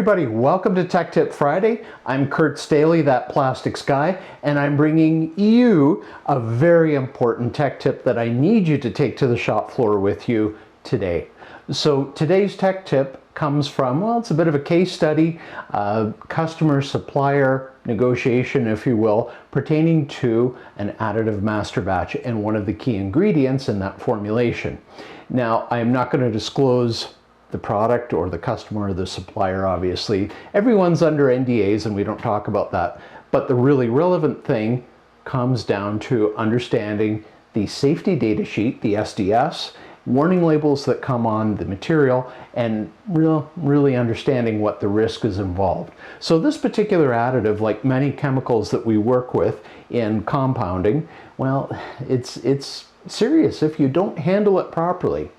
everybody, welcome to Tech Tip Friday. I'm Kurt Staley, that plastics guy, and I'm bringing you a very important tech tip that I need you to take to the shop floor with you today. So today's tech tip comes from, well, it's a bit of a case study, customer-supplier negotiation, if you will, pertaining to an additive master batch and one of the key ingredients in that formulation. Now, I'm not going to disclose the product or the customer or the supplier, obviously. Everyone's under NDAs and we don't talk about that. But the really relevant thing comes down to understanding the safety data sheet, the SDS, warning labels that come on the material, and really understanding what the risk is involved. So this particular additive, like many chemicals that we work with in compounding, well, it's serious if you don't handle it properly.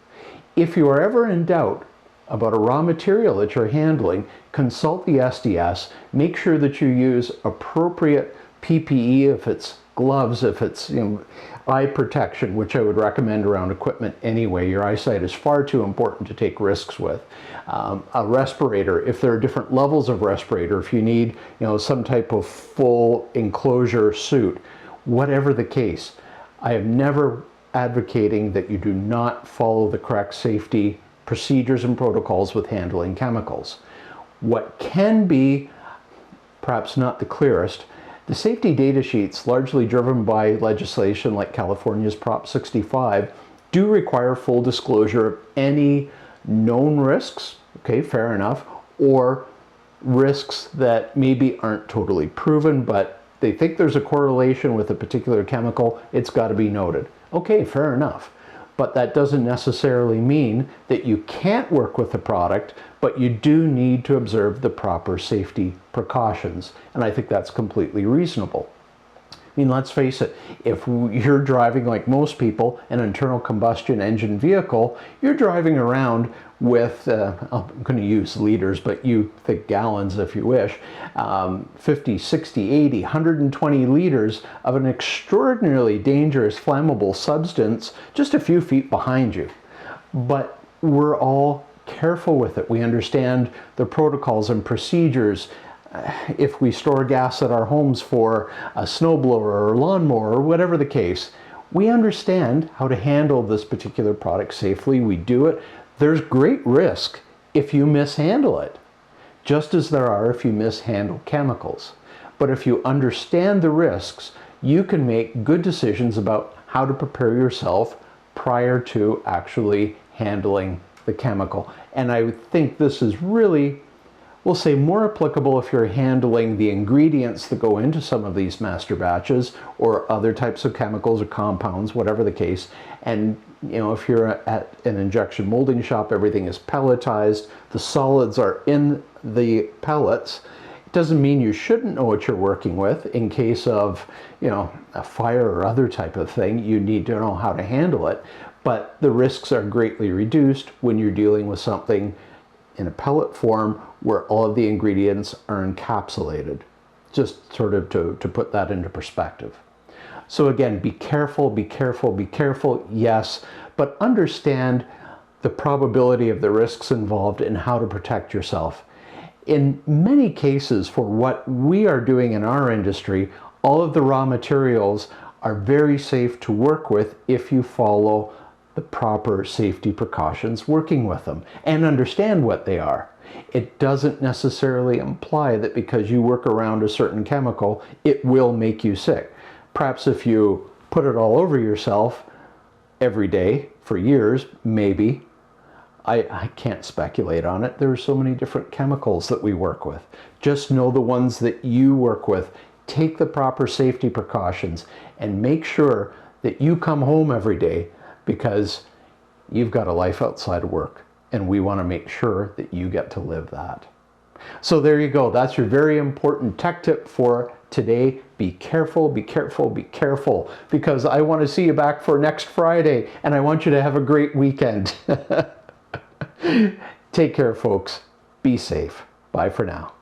If you are ever in doubt about a raw material that you're handling, consult the SDS. Make sure that you use appropriate PPE, if it's gloves, if it's eye protection, which I would recommend around equipment anyway. Your eyesight is far too important to take risks with. A respirator, if there are different levels of respirator, if you need some type of full enclosure suit, whatever the case, I have never advocating that you do not follow the correct safety procedures and protocols with handling chemicals. What can be perhaps not the clearest, the safety data sheets, largely driven by legislation like California's Prop 65, do require full disclosure of any known risks, okay, fair enough, or risks that maybe aren't totally proven, but they think there's a correlation with a particular chemical. It's got to be noted. Okay, fair enough. But that doesn't necessarily mean that you can't work with the product, but you do need to observe the proper safety precautions. And I think that's completely reasonable. I mean, let's face it, if you're driving, like most people, an internal combustion engine vehicle, you're driving around with, I'm going to use liters, but you think gallons if you wish, 50, 60, 80, 120 liters of an extraordinarily dangerous flammable substance just a few feet behind you. But we're all careful with it. We understand the protocols and procedures. If we store gas at our homes for a snowblower or lawnmower or whatever the case, we understand how to handle this particular product safely. We do it. There's great risk if you mishandle it, just as there are if you mishandle chemicals. But if you understand the risks, you can make good decisions about how to prepare yourself prior to actually handling the chemical. And I think this is really, we'll say, more applicable if you're handling the ingredients that go into some of these master batches or other types of chemicals or compounds, whatever the case. And if you're at an injection molding shop, everything is pelletized, the solids are in the pellets. It doesn't mean you shouldn't know what you're working with. In case of a fire or other type of thing, you need to know how to handle it. But the risks are greatly reduced when you're dealing with something in a pellet form where all of the ingredients are encapsulated. Just sort of to put that into perspective. So again, be careful, be careful, be careful, yes, but understand the probability of the risks involved and how to protect yourself. In many cases, for what we are doing in our industry, all of the raw materials are very safe to work with if you follow the proper safety precautions working with them and understand what they are. It doesn't necessarily imply that because you work around a certain chemical, it will make you sick. Perhaps if you put it all over yourself every day for years, maybe. I can't speculate on it. There are so many different chemicals that we work with. Just know the ones that you work with. Take the proper safety precautions and make sure that you come home every day, because you've got a life outside of work and we want to make sure that you get to live that. So there you go. That's your very important tech tip for today. Be careful, be careful, be careful, because I want to see you back for next Friday and I want you to have a great weekend. Take care, folks. Be safe. Bye for now.